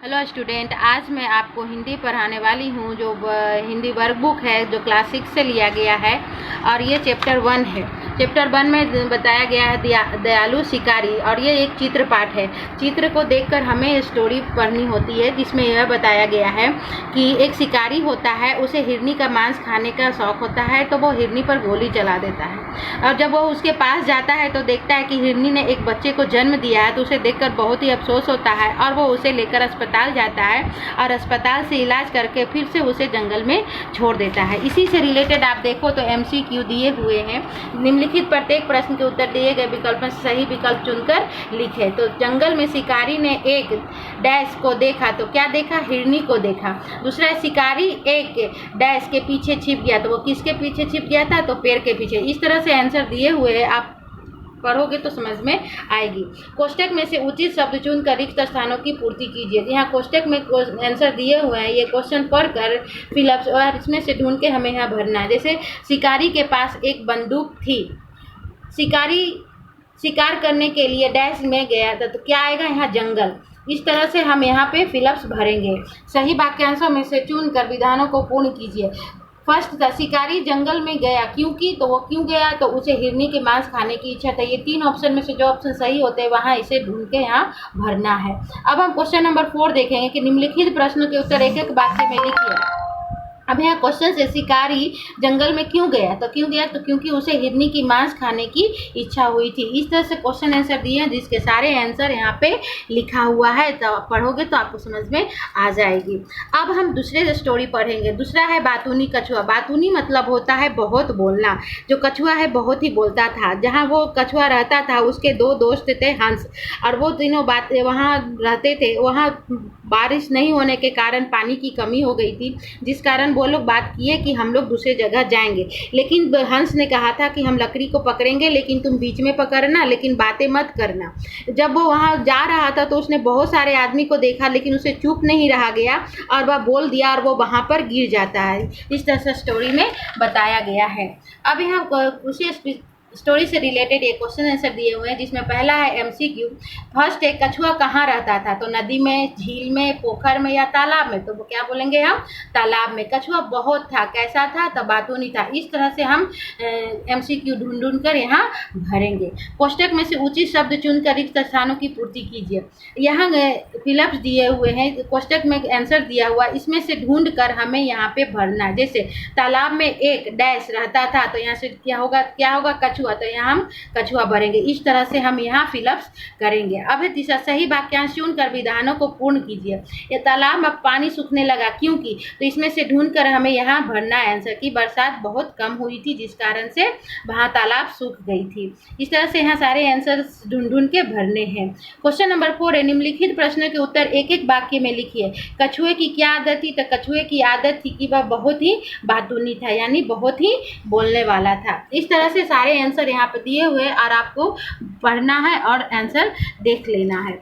Hello student, आज मैं आपको हिंदी पढ़ाने वाली हूँ। जो हिंदी वर्कबुक है जो क्लास 6 से लिया गया है और ये चैप्टर 1 है। चैप्टर 1 में बताया गया है दयालु शिकारी और ये एक चित्र पाठ है। चित्र को देखकर हमें स्टोरी पढ़नी होती है जिसमें यह बताया गया है कि एक शिकारी होता है, उसे हिरनी का मांस खाने का शौक होता है तो वो हिरनी पर गोली चला देता है। और जब वो उसके पास जाता है तो देखता है कि हिरनी ने एक बच्चे को जन्म दिया है, तो उसे देखकर बहुत ही अफसोस होता है और वो उसे लेकर अस्पताल जाता है और अस्पताल से इलाज करके फिर से उसे जंगल में छोड़ देता है। इसी से रिलेटेड आप देखो तो MCQ दिए हुए हैं। निम्नलिखित प्रत्येक प्रश्न के उत्तर दिए गए विकल्प में सही विकल्प चुनकर लिखे। तो जंगल में शिकारी ने एक डैश को देखा, तो क्या देखा? हिरनी को देखा। दूसरा, शिकारी एक डैश के पीछे छिप गया, तो वो किसके पीछे छिप गया था? तो पेड़ के पीछे। इस तरह से आंसर दिए हुए हैं, आप पढ़ोगे तो समझ में आएगी। कोष्टक में से उचित शब्द चुनकर रिक्त स्थानों की पूर्ति कीजिए। यहाँ कोष्टक में आंसर दिए हुए हैं, ये क्वेश्चन पढ़कर फिलअप्स और इसमें से ढूंढ के हमें यहाँ भरना है। जैसे शिकारी के पास एक बंदूक थी, शिकारी शिकार करने के लिए डैश में गया था, तो क्या आएगा यहाँ? जंगल। इस तरह से हम यहाँ पे फिलअप्स भरेंगे। सही वाक्यांशों में से चुनकर विधानों को पूर्ण कीजिए। फर्स्ट था, शिकारी जंगल में गया क्योंकि, तो वो क्यों गया? तो उसे हिरनी के मांस खाने की इच्छा था। ये 3 ऑप्शन में से जो ऑप्शन सही होते हैं वहाँ इसे ढूंढ के यहाँ भरना है। अब हम क्वेश्चन नंबर 4 देखेंगे कि निम्नलिखित प्रश्नों के उत्तर एक एक वाक्य में लिखिए। अब यहाँ क्वेश्चन से, शिकारी जंगल में क्यों गया? तो क्यों गया? तो क्योंकि उसे हिरनी की मांस खाने की इच्छा हुई थी। इस तरह से क्वेश्चन आंसर दिए हैं जिसके सारे आंसर यहाँ पे लिखा हुआ है, तो पढ़ोगे तो आपको समझ में आ जाएगी। अब हम दूसरे स्टोरी पढ़ेंगे। दूसरा है बातूनी कछुआ। बातूनी मतलब होता है बहुत बोलना। जो कछुआ है बहुत ही बोलता था। जहाँ वो कछुआ रहता था उसके 2 दोस्त थे, हंस, और वो तीनों वहाँ रहते थे। वहाँ बारिश नहीं होने के कारण पानी की कमी हो गई थी, जिस कारण वो लोग बात किए कि हम लोग दूसरे जगह जाएंगे। लेकिन हंस ने कहा था कि हम लकड़ी को पकड़ेंगे लेकिन तुम बीच में पकड़ना, लेकिन बातें मत करना। जब वो वहाँ जा रहा था तो उसने बहुत सारे आदमी को देखा, लेकिन उसे चुप नहीं रहा गया और वह बोल दिया और वो वहाँ पर गिर जाता है। इस तरह से स्टोरी में बताया गया है। अब यहाँ उसी स्टोरी से रिलेटेड एक क्वेश्चन आंसर दिए हुए हैं जिसमें पहला है MCQ। फर्स्ट है, कछुआ कहाँ रहता था? तो नदी में, झील में, पोखर में या तालाब में? तो वो क्या बोलेंगे हम? तालाब में। कछुआ बहुत था, कैसा था? तो बातूनी था। इस तरह से हम MCQ ढूंढ कर यहाँ भरेंगे। कोष्टक में से उचित शब्द चुनकर रिक्त स्थानों की पूर्ति कीजिए। यहाँ फिलअप्स दिए हुए हैं, कोष्टक में आंसर दिया हुआ, इसमें से ढूंढ कर हमें यहाँ पे भरना है। जैसे तालाब में एक डैश रहता था, तो यहाँ से क्या होगा? कछुआ, तो यहाँ हम कछुआ भरेंगे। इस तरह से हम यहाँ फिलअप्स करेंगे। अब तीसरा, सही वाक्यांश चुनकर विधानों को पूर्ण कीजिए। ये तालाब में पानी सूखने लगा क्योंकि, तो इसमें से ढूंढकर हमें यहाँ भरना है आंसर की बरसात बहुत कम हुई थी जिस कारण से वहाँ तालाब सूख गई थी। इस तरह से यहाँ सारे आंसर ढूंढ के भरने हैं। क्वेश्चन नंबर 4 है, निम्नलिखित प्रश्न के उत्तर एक एक वाक्य में लिखिए। कछुए की क्या आदत थी? तो कछुए की आदत थी कि वह बहुत ही बातूनी था, यानी बहुत ही बोलने वाला था। इस तरह से सारे आंसर यहाँ पे दिए हुए और आपको पढ़ना है और आंसर देख लेना है।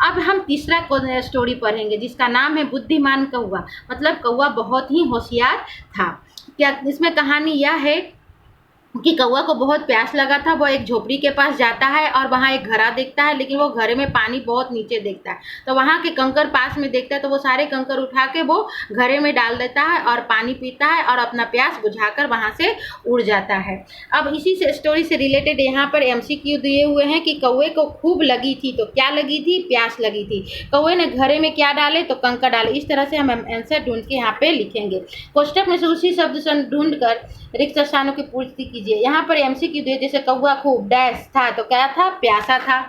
अब हम तीसरा स्टोरी पढ़ेंगे जिसका नाम है बुद्धिमान कौवा। मतलब कौवा बहुत ही होशियार था। क्या इसमें कहानी यह है कि कौवा को बहुत प्यास लगा था। वो एक झोपड़ी के पास जाता है और वहाँ एक घड़ा देखता है, लेकिन वो घड़े में पानी बहुत नीचे देखता है। तो वहाँ के कंकर पास में देखता है, तो वो सारे कंकर उठा के वो घड़े में डाल देता है और पानी पीता है और अपना प्यास बुझाकर वहाँ से उड़ जाता है। अब इसी से स्टोरी से रिलेटेड यहाँ पर MCQ दिए हुए हैं कि कौवे को खूब लगी थी, तो क्या लगी थी? प्यास लगी थी। कौवे ने घड़े में क्या डाले? तो कंकर डाले। इस तरह से हम आंसर ढूंढ के यहाँ पे लिखेंगे। कोष्टक में से उसी शब्द से ढूंढ कर रिक्त स्थानों की पूर्ति कीजिए। यहाँ पर MCQ दिए, जैसे कौवा खूब डैश था, तो क्या था? प्यासा था।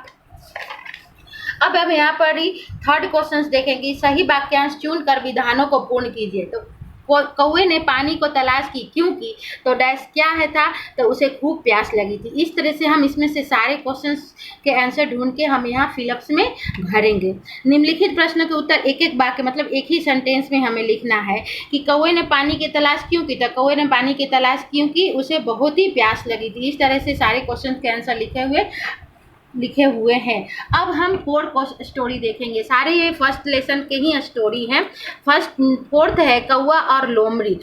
अब यहाँ पर ही थर्ड क्वेश्चन देखेंगे। सही वाक्यांश चुनकर विधानों को पूर्ण कीजिए। तो कौवे ने पानी को तलाश की क्योंकि, तो डैश क्या है था? तो उसे खूब प्यास लगी थी। इस तरह से हम इसमें से सारे क्वेश्चंस के आंसर ढूंढ के हम यहाँ फिलअप्स में भरेंगे। निम्नलिखित प्रश्न के उत्तर एक एक वाक्य, मतलब एक ही सेंटेंस में हमें लिखना है कि कौवे ने पानी की तलाश क्यों की? तो कौवे ने पानी की तलाश क्योंकि उसे बहुत ही प्यास लगी थी। इस तरह से सारे क्वेश्चन के आंसर लिखे हुए हैं। अब हम फोर्थ स्टोरी देखेंगे। सारे ये फर्स्ट लेसन के ही स्टोरी हैं। फोर्थ है कौवा और लोमड़ी।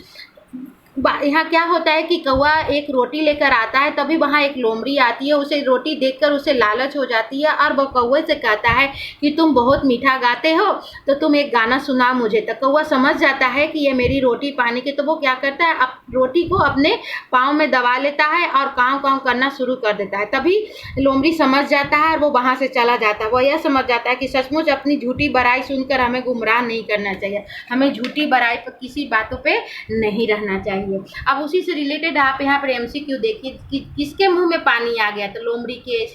यहाँ क्या होता है कि कौवा एक रोटी लेकर आता है, तभी वहाँ एक लोमड़ी आती है, उसे रोटी देखकर उसे लालच हो जाती है और वो कौवे से कहता है कि तुम बहुत मीठा गाते हो, तो तुम एक गाना सुना मुझे। तो कौवा समझ जाता है कि ये मेरी रोटी पानी की, तो वो क्या करता है, रोटी को अपने पाँव में दबा लेता है और काँव काँव करना शुरू कर देता है। तभी लोमड़ी समझ जाता है और वो वहाँ से चला जाता है। वो यह समझ जाता है कि सचमुच अपनी झूठी बड़ाई सुनकर हमें गुमराह नहीं करना चाहिए, हमें झूठी बड़ाई पर किसी बातों पे नहीं रहना चाहिए। अब उसी से रिलेटेड आप यहाँ पर एमसीक्यू देखिए कि किसके मुंह में पानी आ गया, तो लोमड़ी के,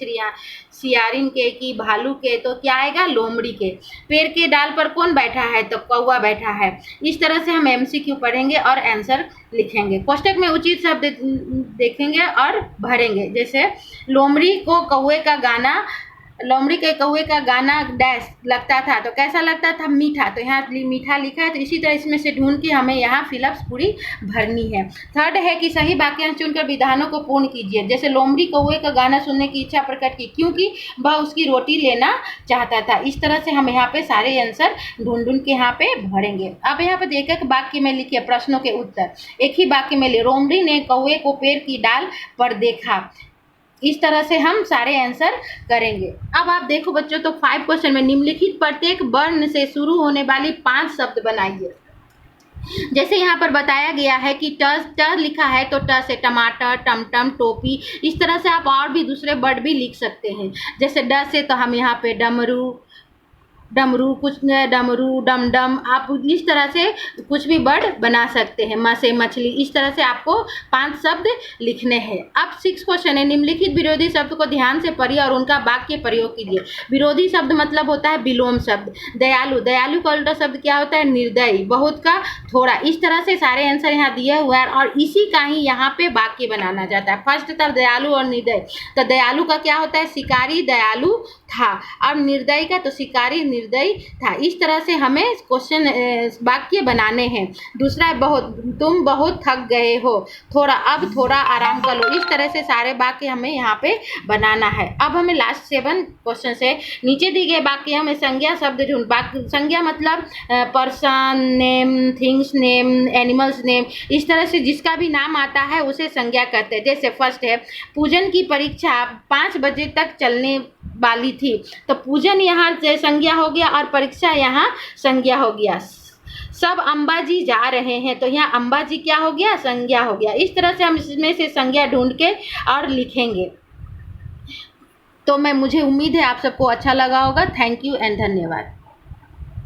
सियारिन के, कि भालू के, तो क्या आएगा, लोमड़ी के। पेड़ के डाल पर कौन बैठा है, तो कौवा बैठा है। इस तरह से हम एमसीक्यू पढ़ेंगे और आंसर लिखेंगे। कोष्टक में उचित शब्द देखेंगे और भरेंगे। जैसे लोमड़ी को कौवे का गाना, लोमड़ी के कौवे का गाना डैश लगता था, तो कैसा लगता था, मीठा। तो यहाँ मीठा लिखा है, तो इसी तरह इसमें से ढूंढ के हमें यहाँ फिलअप्स पूरी भरनी है। थर्ड है कि सही वाक्यांश चुनकर विधानों को पूर्ण कीजिए। जैसे लोमड़ी कौवे का गाना सुनने की इच्छा प्रकट की क्योंकि वह उसकी रोटी लेना चाहता था। इस तरह से हम यहाँ पे सारे आंसर ढूंढ के यहाँ पे भरेंगे। अब यहाँ पे एक एक वाक्य में लिखिए प्रश्नों के उत्तर। एक ही वाक्य में ले, लोमड़ी ने कौवे को पेड़ की डाल पर देखा। इस तरह से हम सारे आंसर करेंगे। अब आप देखो बच्चों, तो 5 क्वेश्चन में निम्नलिखित प्रत्येक वर्ण से शुरू होने वाली 5 शब्द बनाइए। जैसे यहाँ पर बताया गया है कि ट लिखा है, तो ट से टमाटर, टमटम, टोपी। इस तरह से आप और भी दूसरे वर्ड भी लिख सकते हैं। जैसे ड से तो हम यहाँ पे डमरू, कुछ डमरू, डमडम, आप इस तरह से कुछ भी वर्ड बना सकते हैं। म से मछली। इस तरह से आपको 5 शब्द लिखने हैं। अब 6 क्वेश्चन है, निम्नलिखित विरोधी शब्द को ध्यान से पढ़िए और उनका वाक्य प्रयोग कीजिए। विरोधी शब्द मतलब होता है विलोम शब्द। दयालु, दयालु का उल्टा शब्द क्या होता है, निर्दयी। बहुत का थोड़ा। इस तरह से सारे आंसर यहाँ दिए हुए हैं और इसी का ही यहाँ पे वाक्य बनाना जाता है। फर्स्ट था दयालु और निर्दयी, तो दयालु का क्या होता है, शिकारी दयालु था, और निर्दयी का तो शिकारी निर्दयी था। इस तरह से हमें क्वेश्चन वाक्य बनाने हैं। दूसरा है तुम बहुत थक गए हो, थोड़ा, अब थोड़ा आराम कर लो। इस तरह से सारे वाक्य हमें यहाँ पे बनाना है। अब हमें लास्ट 7 क्वेश्चन से नीचे दी गए वाक्य हमें संज्ञा शब्द ढूंढ। संज्ञा मतलब person name, things name, animals name. इस तरह से जिसका भी नाम आता है उसे संज्ञा कहते हैं। जैसे फर्स्ट है, पूजन की परीक्षा 5 बजे तक चलने वाली थी, तो पूजन यहाँ से संज्ञा हो गया और परीक्षा यहाँ संज्ञा हो गया। सब अंबाजी जा रहे हैं, तो यहाँ अंबाजी क्या हो गया, संज्ञा हो गया। इस तरह से हम इसमें से संज्ञा ढूंढ के और लिखेंगे। तो मुझे उम्मीद है आप सबको अच्छा लगा होगा। थैंक यू एंड धन्यवाद।